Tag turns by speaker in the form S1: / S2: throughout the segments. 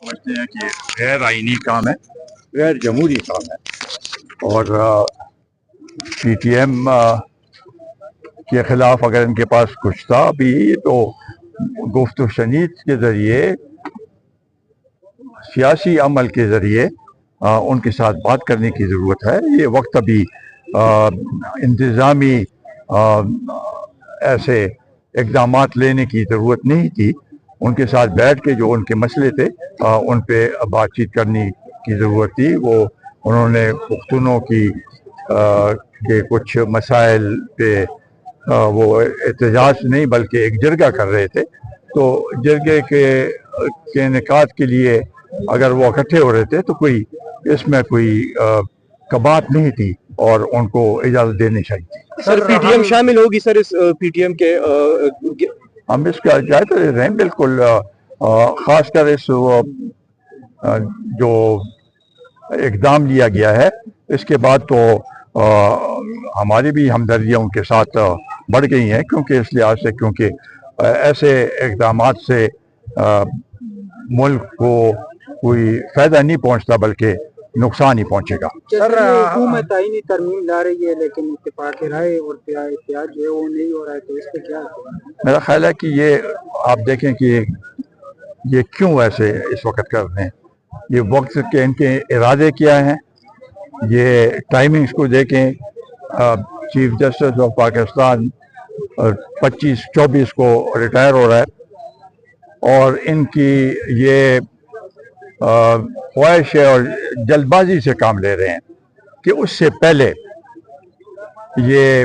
S1: سمجھتے ہیں کہ غیر آئینی کام ہے، غیر جمہوری کام ہے، اور پی ٹی ایم کے خلاف اگر ان کے پاس کچھ تھا بھی تو گفت و شنید کے ذریعے، سیاسی عمل کے ذریعے ان کے ساتھ بات کرنے کی ضرورت ہے۔ یہ وقت ابھی انتظامی ایسے اقدامات لینے کی ضرورت نہیں تھی، ان کے ساتھ بیٹھ کے جو ان کے مسئلے تھے ان پہ بات چیت کرنے کی ضرورت تھی۔ وہ انہوں نے پختونوں کے کچھ مسائل پہ وہ احتجاج نہیں بلکہ ایک جرگہ کر رہے تھے، تو جرگے کے انعقاد کے لیے اگر وہ اکٹھے ہو رہے تھے تو کوئی اس میں کوئی کبات نہیں تھی اور ان کو اجازت دینی چاہیے۔
S2: سر پی ٹی ایم شامل ہوگی سر اس پی ٹی ایم کے؟
S1: ہم اس کا جائزہ لے رہے ہیں بالکل، خاص کر اس جو اقدام لیا گیا ہے اس کے بعد تو ہماری بھی ہمدردیاں ان کے ساتھ بڑھ گئی ہیں، کیونکہ اس لحاظ سے کیونکہ ایسے اقدامات سے ملک کو کوئی فائدہ نہیں پہنچتا بلکہ نقصان ہی پہنچے گا۔
S3: سر حکومت آئینی ترمیم لا رہی ہے لیکن اتفاق رائے اور احتجاج جو ہے وہ نہیں ہو رہا ہے، تو اس پہ کیا؟
S1: میرا خیال ہے کہ یہ آپ دیکھیں کہ یہ کیوں ایسے اس وقت کر رہے ہیں، یہ وقت کے ان کے ارادے کیا ہیں، یہ ٹائمنگز کو دیکھیں۔ چیف جسٹس آف پاکستان 25-24 کو ریٹائر ہو رہا ہے، اور ان کی یہ خواہش ہے اور جلد بازی سے کام لے رہے ہیں کہ اس سے پہلے یہ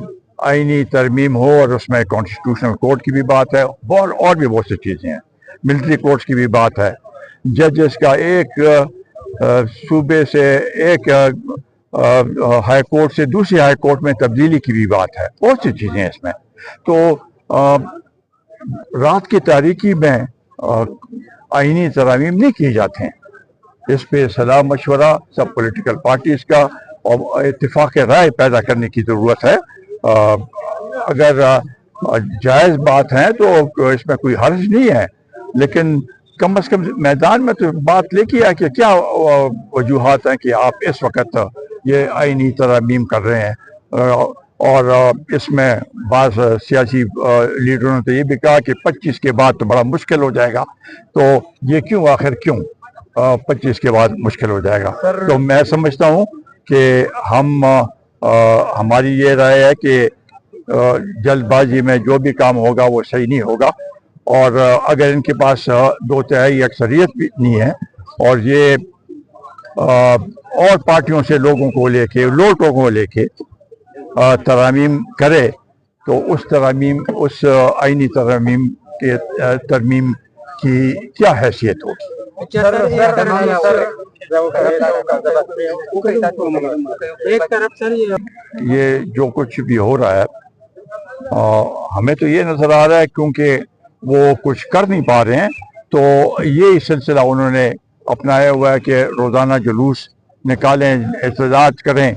S1: آئینی ترمیم ہو، اور اس میں کانسٹیٹیوشنل کورٹ کی بھی بات ہے اور بھی بہت سی چیزیں ہیں، ملٹری کورٹس کی بھی بات ہے، ججز کا ایک صوبے سے ایک ہائی کورٹ سے دوسری ہائی کورٹ میں تبدیلی کی بھی بات ہے، بہت سی چیزیں ہیں اس میں۔ تو رات کی تاریکی میں آئینی ترامیم نہیں کی جاتے ہیں، اس پہ صلاح مشورہ سب پولیٹیکل پارٹیز کا اور اتفاق رائے پیدا کرنے کی ضرورت ہے۔ اگر جائز بات ہے تو اس میں کوئی حرج نہیں ہے، لیکن کم از کم میدان میں تو بات لے کے کہ کیا وجوہات ہیں کہ آپ اس وقت یہ آئینی ترامیم کر رہے ہیں، اور اس میں بعض سیاسی لیڈروں نے تو یہ بھی کہا کہ 25 کے بعد تو بڑا مشکل ہو جائے گا، تو یہ کیوں، آخر کیوں 25 کے بعد مشکل ہو جائے گا؟ تو میں سمجھتا ہوں کہ ہماری یہ رائے ہے کہ جلد بازی میں جو بھی کام ہوگا وہ صحیح نہیں ہوگا، اور اگر ان کے پاس 2/3 اکثریت بھی نہیں ہے اور یہ اور پارٹیوں سے لوگوں کو لے کے ترامیم کرے تو اس آئینی ترمیم کی کیا حیثیت ہوگی؟ یہ جو کچھ بھی ہو رہا ہے ہمیں تو یہ نظر آ رہا ہے کیونکہ وہ کچھ کر نہیں پا رہے ہیں، تو یہی سلسلہ انہوں نے اپنایا ہوا ہے کہ روزانہ جلوس نکالیں، احتجاج کریں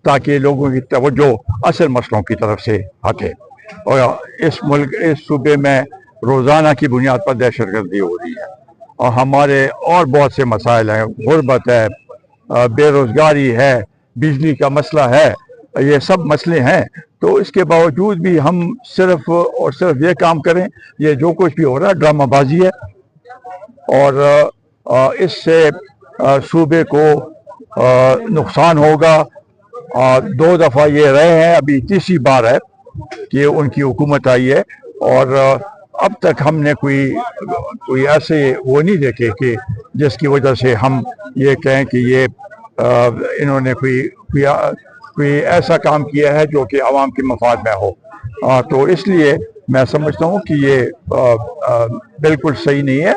S1: تاکہ لوگوں کی توجہ اصل مسئلوں کی طرف سے ہٹے۔ اور اس صوبے میں روزانہ کی بنیاد پر دہشت گردی ہو رہی ہے، اور ہمارے اور بہت سے مسائل ہیں، غربت ہے، بے روزگاری ہے، بجلی کا مسئلہ ہے، یہ سب مسئلے ہیں، تو اس کے باوجود بھی ہم صرف اور صرف یہ کام کریں۔ یہ جو کچھ بھی ہو رہا ہے ڈرامہ بازی ہے، اور اس سے صوبے کو نقصان ہوگا۔ 2 دفعہ یہ رہے ہیں، ابھی تیسری بار ہے کہ ان کی حکومت آئی ہے، اور اب تک ہم نے کوئی ایسے وہ نہیں دیکھے کہ جس کی وجہ سے ہم یہ کہیں کہ یہ انہوں نے کوئی ایسا کام کیا ہے جو کہ عوام کے مفاد میں ہو۔ تو اس لیے میں سمجھتا ہوں کہ یہ بالکل صحیح نہیں ہے۔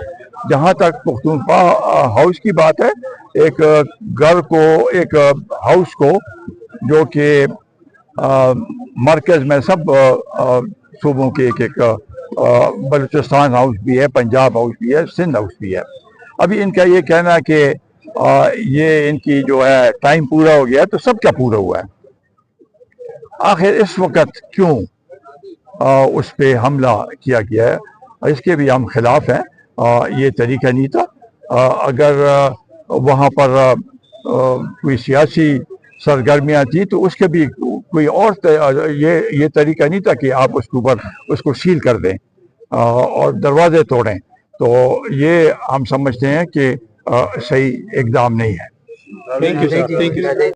S1: جہاں تک پختونخوا ہاؤس کی بات ہے، ایک ہاؤس کو جو کہ مرکز میں سب صوبوں کے ایک بلوچستان ہاؤس بھی ہے، پنجاب ہاؤس بھی ہے، سندھ ہاؤس بھی ہے۔ ابھی ان کا یہ کہنا ہے کہ یہ ان کی جو ہے ٹائم پورا ہو گیا ہے، تو سب کیا پورا ہوا ہے؟ آخر اس وقت کیوں اس پہ حملہ کیا گیا ہے؟ اس کے بھی ہم خلاف ہیں، یہ طریقہ نہیں تھا۔ اگر وہاں پر کوئی سیاسی سرگرمیاں تھی تو اس کے بھی کوئی اور یہ طریقہ نہیں تھا کہ آپ اس کے اوپر اس کو سیل کر دیں اور دروازے توڑیں. تو یہ ہم سمجھتے ہیں کہ صحیح اقدام نہیں ہے.
S2: Thank you, sir. Thank you.